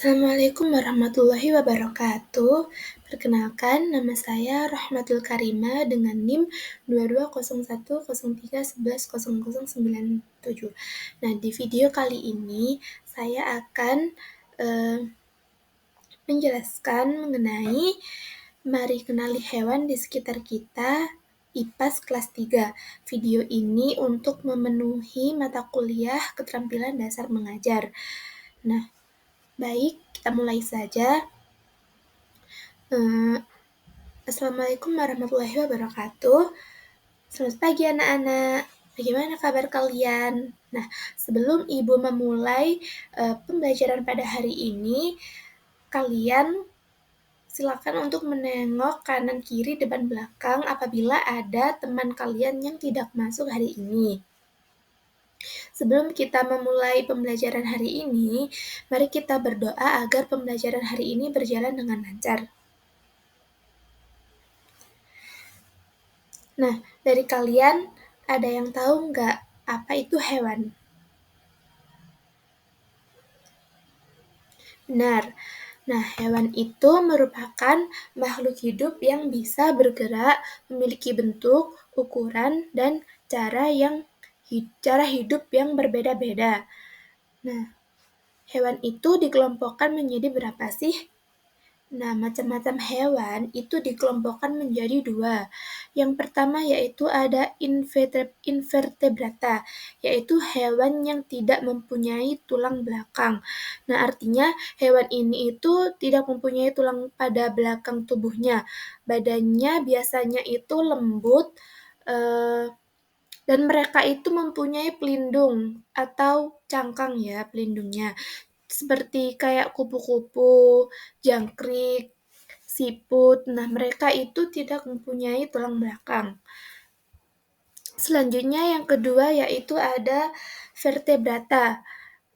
Assalamualaikum warahmatullahi wabarakatuh. Perkenalkan, nama saya Rahmatul Karima dengan NIM 220103110097. Nah, di video kali ini saya akan menjelaskan mengenai mari kenali hewan di sekitar kita, IPAS kelas 3. Video ini untuk memenuhi mata kuliah keterampilan dasar mengajar. Nah, baik, kita mulai saja. Assalamualaikum warahmatullahi wabarakatuh. Selamat pagi anak-anak. Bagaimana kabar kalian? Nah, sebelum Ibu memulai pembelajaran pada hari ini, kalian silakan untuk menengok kanan kiri depan belakang apabila ada teman kalian yang tidak masuk hari ini. Sebelum kita memulai pembelajaran hari ini, mari kita berdoa agar pembelajaran hari ini berjalan dengan lancar. Nah, dari kalian ada yang tahu nggak apa itu hewan? Benar. Nah, hewan itu merupakan makhluk hidup yang bisa bergerak, memiliki bentuk, ukuran, dan cara hidup yang berbeda-beda. Nah, hewan itu dikelompokkan menjadi berapa sih? Nah, macam-macam hewan itu dikelompokkan menjadi dua. Yang pertama yaitu ada invertebrata, yaitu hewan yang tidak mempunyai tulang belakang. Nah, artinya hewan ini itu tidak mempunyai tulang pada belakang tubuhnya. Badannya biasanya itu lembut, dan mereka itu mempunyai pelindung atau cangkang ya pelindungnya. Seperti kayak kupu-kupu, jangkrik, siput. Nah, mereka itu tidak mempunyai tulang belakang. Selanjutnya yang kedua yaitu ada vertebrata.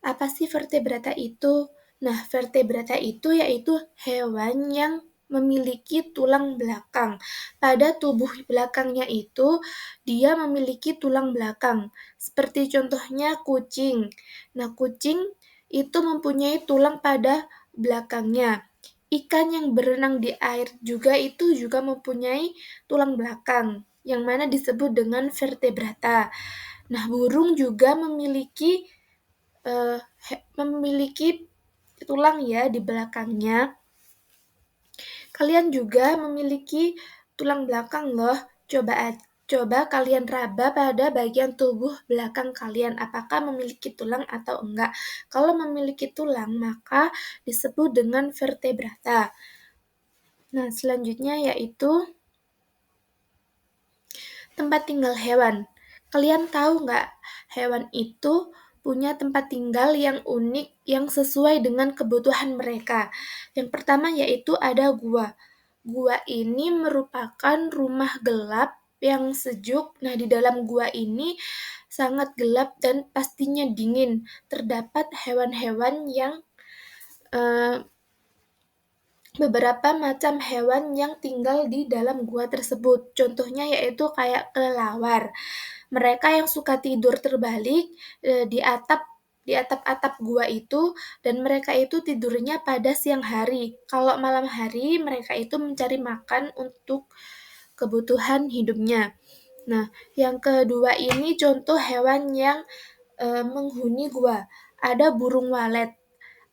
Apa sih vertebrata itu? Nah, vertebrata itu yaitu hewan yang memiliki tulang belakang. Pada tubuh belakangnya itu, dia memiliki tulang belakang. Seperti contohnya kucing. Nah, kucing itu mempunyai tulang pada belakangnya. Ikan yang berenang di air itu juga mempunyai tulang belakang, yang mana disebut dengan vertebrata. Nah, burung juga memiliki tulang ya di belakangnya. Kalian juga memiliki tulang belakang loh. Coba kalian raba pada bagian tubuh belakang kalian, apakah memiliki tulang atau enggak. Kalau memiliki tulang, maka disebut dengan vertebrata. Nah, selanjutnya yaitu tempat tinggal hewan. Kalian tahu nggak, hewan itu punya tempat tinggal yang unik, yang sesuai dengan kebutuhan mereka. Yang pertama yaitu ada gua. Gua ini merupakan rumah gelap yang sejuk. Nah, di dalam gua ini sangat gelap dan pastinya dingin. Terdapat hewan-hewan yang beberapa macam hewan yang tinggal di dalam gua tersebut. Contohnya yaitu kayak kelelawar. Mereka yang suka tidur terbalik di atap gua itu, dan mereka itu tidurnya pada siang hari. Kalau malam hari mereka itu mencari makan untuk kebutuhan hidupnya. Nah, yang kedua ini contoh hewan yang menghuni gua. Ada burung walet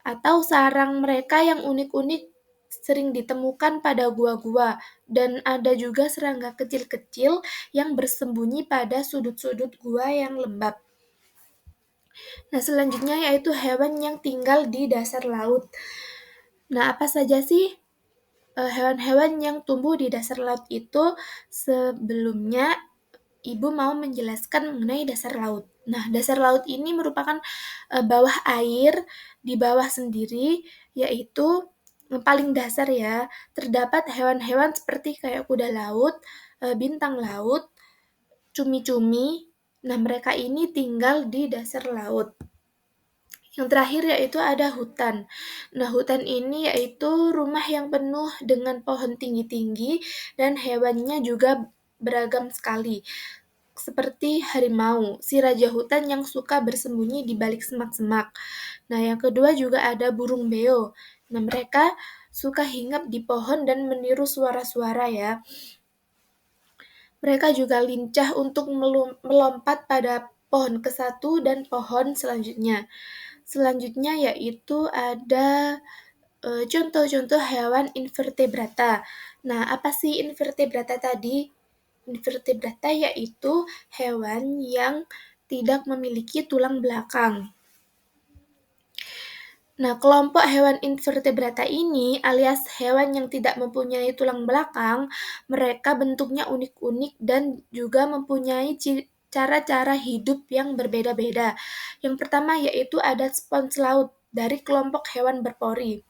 atau sarang mereka yang unik-unik sering ditemukan pada gua-gua, dan ada juga serangga kecil-kecil yang bersembunyi pada sudut-sudut gua yang lembab. Nah, selanjutnya yaitu hewan yang tinggal di dasar laut. Nah, apa saja sih hewan-hewan yang tumbuh di dasar laut itu? Sebelumnya, Ibu mau menjelaskan mengenai dasar laut. Nah, dasar laut ini merupakan bawah air, di bawah sendiri, yaitu paling dasar ya. Terdapat hewan-hewan seperti kayak kuda laut, bintang laut, cumi-cumi. Nah, mereka ini tinggal di dasar laut. Yang terakhir yaitu ada hutan. Nah, hutan ini yaitu rumah yang penuh dengan pohon tinggi-tinggi dan hewannya juga beragam sekali. Seperti harimau, si raja hutan yang suka bersembunyi di balik semak-semak. Nah, yang kedua juga ada burung beo. Nah, mereka suka hinggap di pohon dan meniru suara-suara ya. Mereka juga lincah untuk melompat pada pohon ke satu dan pohon selanjutnya. Selanjutnya yaitu ada contoh-contoh hewan invertebrata. Nah, apa sih invertebrata tadi? Invertebrata yaitu hewan yang tidak memiliki tulang belakang. Nah, kelompok hewan invertebrata ini alias hewan yang tidak mempunyai tulang belakang, mereka bentuknya unik-unik dan juga mempunyai cara-cara hidup yang berbeda-beda. Yang pertama yaitu ada spons laut dari kelompok hewan berpori.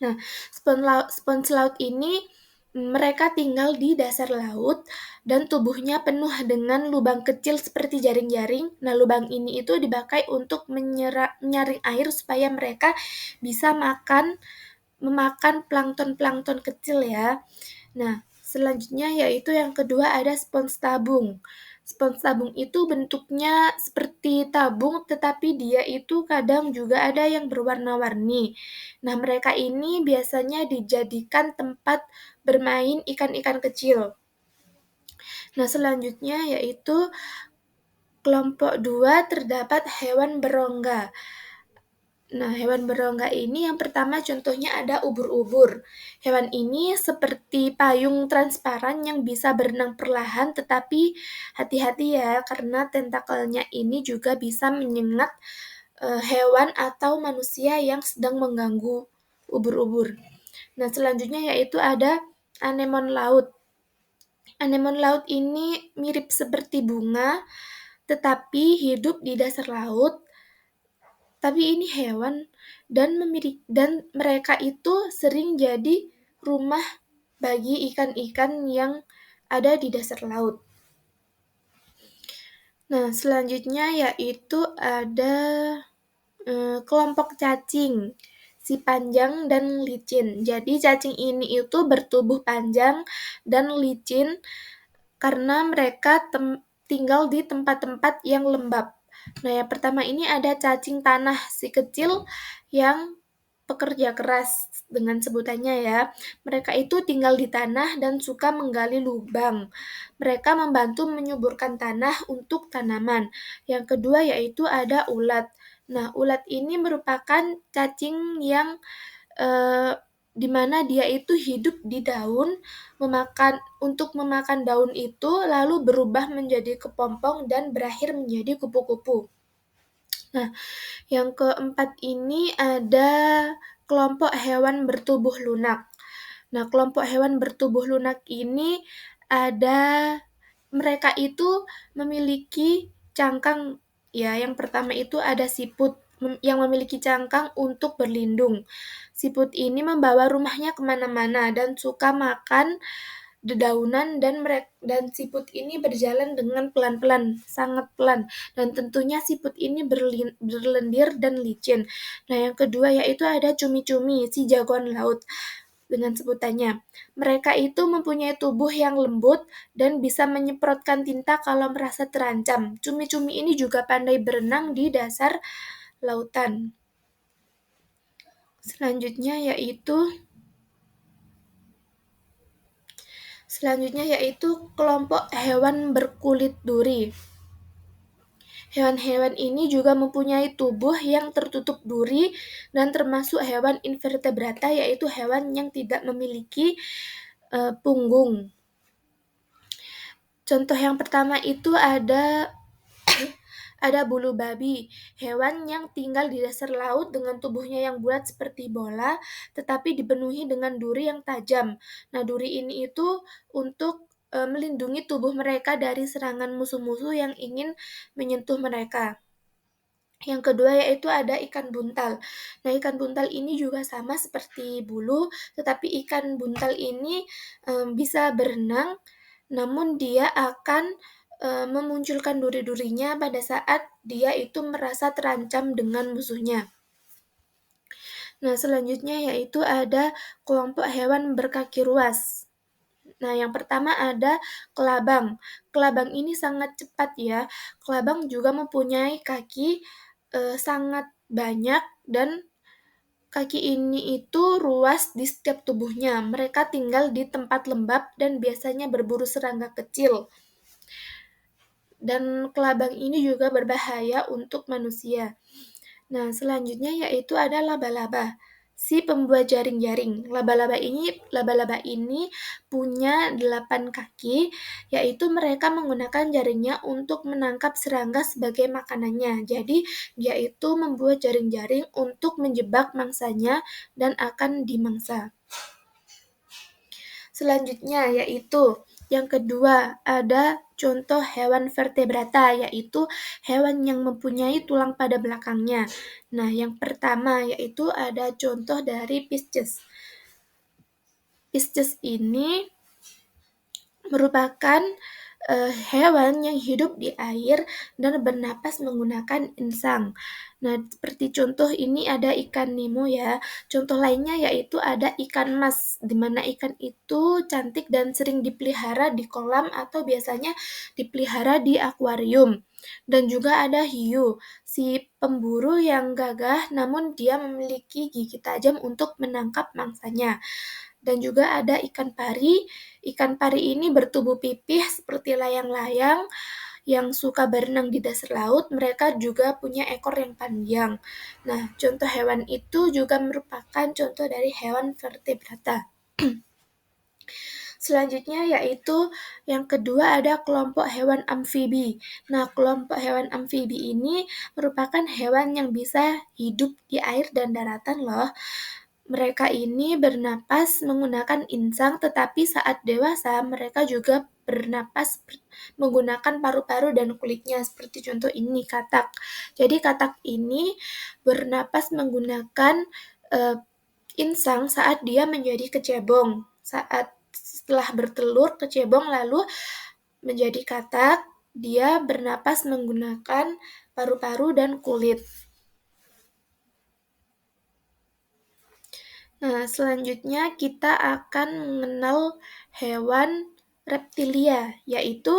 Nah, spons laut ini mereka tinggal di dasar laut dan tubuhnya penuh dengan lubang kecil seperti jaring-jaring. Nah, lubang ini itu dipakai untuk menyaring air supaya mereka bisa memakan plankton-plankton kecil ya. Nah, selanjutnya yaitu yang kedua ada spons tabung. Spons tabung itu bentuknya seperti tabung, tetapi dia itu kadang juga ada yang berwarna-warni. Nah, mereka ini biasanya dijadikan tempat bermain ikan-ikan kecil. Nah, selanjutnya yaitu kelompok 2 terdapat hewan berongga. Nah, hewan berongga ini yang pertama contohnya ada ubur-ubur. Hewan ini seperti payung transparan yang bisa berenang perlahan, tetapi hati-hati ya, karena tentakelnya ini juga bisa menyengat hewan atau manusia yang sedang mengganggu ubur-ubur. Nah, selanjutnya yaitu ada anemon laut. Anemon laut ini mirip seperti bunga, tetapi hidup di dasar laut. Tapi ini hewan dan mereka itu sering jadi rumah bagi ikan-ikan yang ada di dasar laut. Nah, selanjutnya yaitu ada kelompok cacing, si panjang dan licin. Jadi cacing ini itu bertubuh panjang dan licin karena mereka tinggal di tempat-tempat yang lembab. Nah, yang pertama ini ada cacing tanah, si kecil yang pekerja keras dengan sebutannya ya. Mereka itu tinggal di tanah dan suka menggali lubang. Mereka membantu menyuburkan tanah untuk tanaman. Yang kedua yaitu ada ulat. Nah, ulat ini merupakan cacing yang eh, di mana dia itu hidup di daun, memakan daun itu lalu berubah menjadi kepompong dan berakhir menjadi kupu-kupu. Nah, yang keempat ini ada kelompok hewan bertubuh lunak. Nah, kelompok hewan bertubuh lunak ini ada mereka itu memiliki cangkang ya. Yang pertama itu ada siput yang memiliki cangkang untuk berlindung. Siput ini membawa rumahnya kemana-mana dan suka makan dedaunan dan siput ini berjalan dengan pelan-pelan, sangat pelan. Dan tentunya siput ini berlendir dan licin. Nah, yang kedua yaitu ada cumi-cumi, si jagoan laut dengan sebutannya. Mereka itu mempunyai tubuh yang lembut dan bisa menyemprotkan tinta kalau merasa terancam. Cumi-cumi ini juga pandai berenang di dasar lautan. Selanjutnya yaitu kelompok hewan berkulit duri. Hewan-hewan ini juga mempunyai tubuh yang tertutup duri dan termasuk hewan invertebrata yaitu hewan yang tidak memiliki punggung. Contoh yang pertama itu ada bulu babi, hewan yang tinggal di dasar laut dengan tubuhnya yang bulat seperti bola, tetapi dipenuhi dengan duri yang tajam. Nah, duri ini itu untuk melindungi tubuh mereka dari serangan musuh-musuh yang ingin menyentuh mereka. Yang kedua yaitu ada ikan buntal. Nah, ikan buntal ini juga sama seperti bulu, tetapi ikan buntal ini bisa berenang, namun dia akan memunculkan duri-durinya pada saat dia itu merasa terancam dengan musuhnya. Nah, selanjutnya yaitu ada kelompok hewan berkaki ruas. Nah, yang pertama ada kelabang. Kelabang ini sangat cepat ya. Kelabang juga mempunyai kaki sangat banyak dan kaki ini itu ruas di setiap tubuhnya. Mereka tinggal di tempat lembab dan biasanya berburu serangga kecil. Dan kelabang ini juga berbahaya untuk manusia. Nah, selanjutnya yaitu ada laba-laba, si pembuat jaring-jaring. Laba-laba ini punya 8 kaki, yaitu mereka menggunakan jaringnya untuk menangkap serangga sebagai makanannya. Jadi, dia itu membuat jaring-jaring untuk menjebak mangsanya dan akan dimangsa. Selanjutnya yaitu yang kedua ada contoh hewan vertebrata, yaitu hewan yang mempunyai tulang pada belakangnya. Nah, yang pertama yaitu ada contoh dari Pisces. Pisces ini merupakan hewan yang hidup di air dan bernapas menggunakan insang. Nah, seperti contoh ini ada ikan Nemo ya. Contoh lainnya yaitu ada ikan mas, di mana ikan itu cantik dan sering dipelihara di kolam atau biasanya dipelihara di akuarium. Dan juga ada hiu, si pemburu yang gagah namun dia memiliki gigi tajam untuk menangkap mangsanya. Dan juga ada ikan pari. Ikan pari ini bertubuh pipih seperti layang-layang yang suka berenang di dasar laut. Mereka juga punya ekor yang panjang. Nah, contoh hewan itu juga merupakan contoh dari hewan vertebrata. Selanjutnya yaitu yang kedua ada kelompok hewan amfibi. Nah, kelompok hewan amfibi ini merupakan hewan yang bisa hidup di air dan daratan loh. Mereka ini bernapas menggunakan insang, tetapi saat dewasa mereka juga bernapas menggunakan paru-paru dan kulitnya. Seperti contoh ini katak. Jadi katak ini bernapas menggunakan uh, insang saat dia menjadi kecebong. Saat setelah bertelur kecebong lalu menjadi katak, dia bernapas menggunakan paru-paru dan kulit. Nah, selanjutnya kita akan mengenal hewan reptilia, yaitu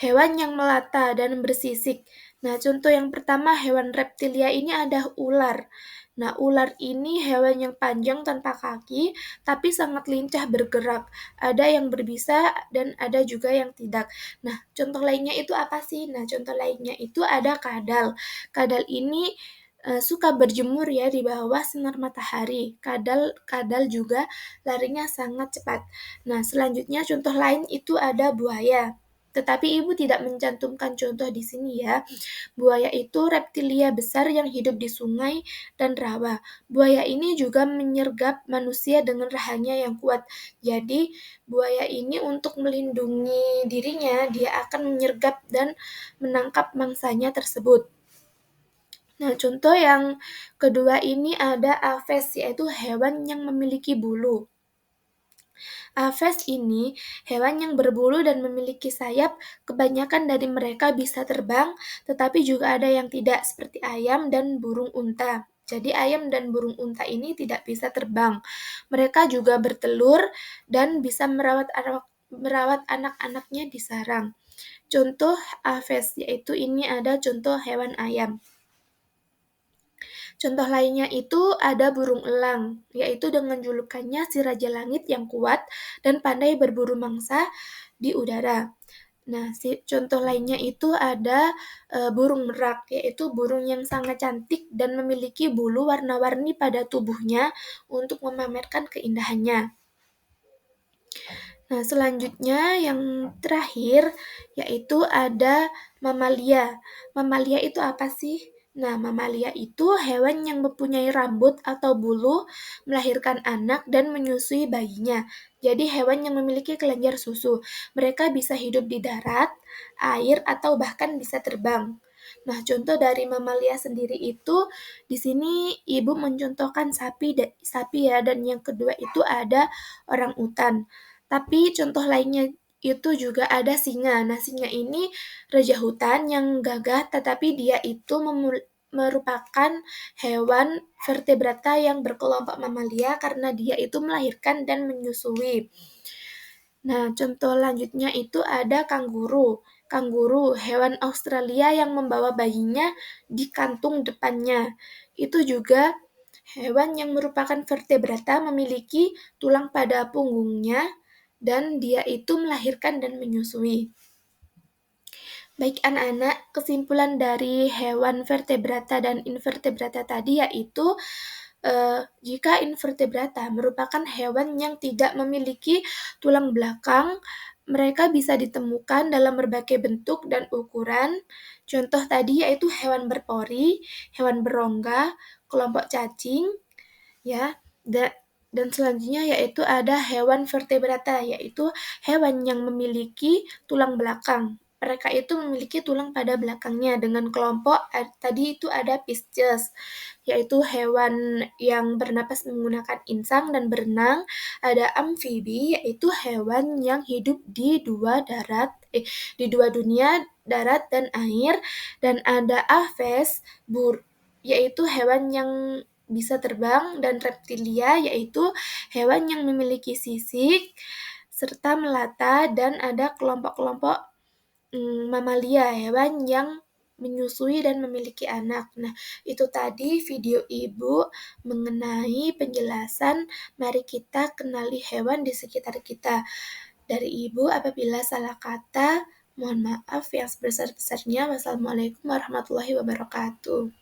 hewan yang melata dan bersisik. Nah, contoh yang pertama hewan reptilia ini ada ular. Nah, ular ini hewan yang panjang tanpa kaki, tapi sangat lincah bergerak. Ada yang berbisa dan ada juga yang tidak. Nah, contoh lainnya itu apa sih? Nah, contoh lainnya itu ada kadal. Kadal ini suka berjemur ya di bawah sinar matahari. Kadal juga larinya sangat cepat. Nah, selanjutnya contoh lain itu ada buaya. Tetapi ibu tidak mencantumkan contoh di sini ya. Buaya itu reptilia besar yang hidup di sungai dan rawa. Buaya ini juga menyergap manusia dengan rahangnya yang kuat. Jadi, buaya ini untuk melindungi dirinya, dia akan menyergap dan menangkap mangsanya tersebut. Nah, contoh yang kedua ini ada aves, yaitu hewan yang memiliki bulu. Aves ini hewan yang berbulu dan memiliki sayap. Kebanyakan dari mereka bisa terbang, tetapi juga ada yang tidak, seperti ayam dan burung unta. Jadi ayam dan burung unta ini tidak bisa terbang. Mereka juga bertelur dan bisa merawat anak-anaknya di sarang. Contoh aves, yaitu ini ada contoh hewan ayam. Contoh lainnya itu ada burung elang, yaitu dengan julukannya si Raja Langit yang kuat dan pandai berburu mangsa di udara. Nah, contoh lainnya itu ada burung merak, yaitu burung yang sangat cantik dan memiliki bulu warna-warni pada tubuhnya untuk memamerkan keindahannya. Nah, selanjutnya yang terakhir yaitu ada mamalia. Mamalia itu apa sih? Nah, mamalia itu hewan yang mempunyai rambut atau bulu, melahirkan anak dan menyusui bayinya. Jadi hewan yang memiliki kelenjar susu. Mereka bisa hidup di darat, air, atau bahkan bisa terbang. Nah, contoh dari mamalia sendiri itu di sini ibu mencontohkan sapi ya, dan yang kedua itu ada orang utan. Tapi contoh lainnya itu juga ada singa. Nah, singa ini raja hutan yang gagah, tetapi dia itu merupakan hewan vertebrata yang berkelompok mamalia karena dia itu melahirkan dan menyusui. Nah, contoh lanjutnya itu ada kanguru. kanguru, hewan Australia yang membawa bayinya di kantung depannya. Itu juga hewan yang merupakan vertebrata memiliki tulang pada punggungnya dan dia itu melahirkan dan menyusui. Baik anak-anak, kesimpulan dari hewan vertebrata dan invertebrata tadi yaitu jika invertebrata merupakan hewan yang tidak memiliki tulang belakang, mereka bisa ditemukan dalam berbagai bentuk dan ukuran. Contoh tadi yaitu hewan berpori, hewan berongga, kelompok cacing, ya. Dan selanjutnya yaitu ada hewan vertebrata, yaitu hewan yang memiliki tulang belakang. Mereka itu memiliki tulang pada belakangnya dengan kelompok tadi itu ada Pisces, yaitu hewan yang bernapas menggunakan insang dan berenang. Ada amfibi, yaitu hewan yang hidup di dua dunia, darat dan air. Dan ada aves, yaitu hewan yang bisa terbang, dan reptilia, yaitu hewan yang memiliki sisik serta melata, dan ada kelompok-kelompok mamalia, hewan yang menyusui dan memiliki anak. Nah, itu tadi video Ibu mengenai penjelasan mari kita kenali hewan di sekitar kita. Dari Ibu, apabila salah kata, mohon maaf yang sebesar-besarnya. Wassalamualaikum warahmatullahi wabarakatuh.